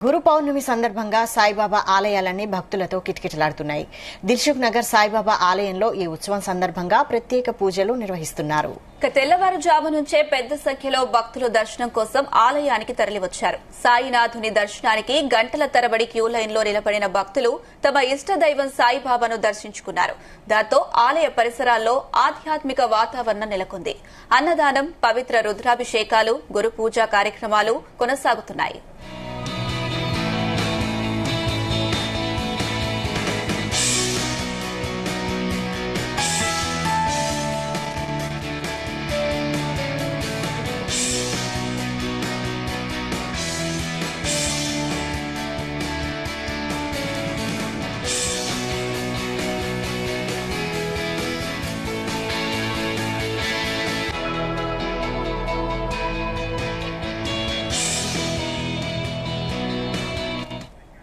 గురు పౌర్ణమి సందర్భంగా సాయిబాబా ఆలయాలన్నీ భక్తులతో కిటకిటలాడుతున్నాయి. దిల్సుఖ్ నగర్ సాయిబాబా ఆలయంలో ఈ ఉత్సవం సందర్భంగా ప్రత్యేక పూజలు నిర్వహిస్తున్నారు. తెల్లవారుజాము నుంచే పెద్ద సంఖ్యలో భక్తులు దర్శనం కోసం ఆలయానికి తరలివచ్చారు. సాయినాథుని దర్శనానికి గంటల తరబడి క్యూ లైన్లో నిలబడిన భక్తులు తమ ఇష్ట దైవం సాయిబాబాను దర్శించుకున్నారు. దాంతో ఆలయ పరిసరాల్లో ఆధ్యాత్మిక వాతావరణం నెలకొంది. అన్నదానం, పవిత్ర రుద్రాభిషేకాలు, గురు పూజా కార్యక్రమాలు కొనసాగుతున్నాయి.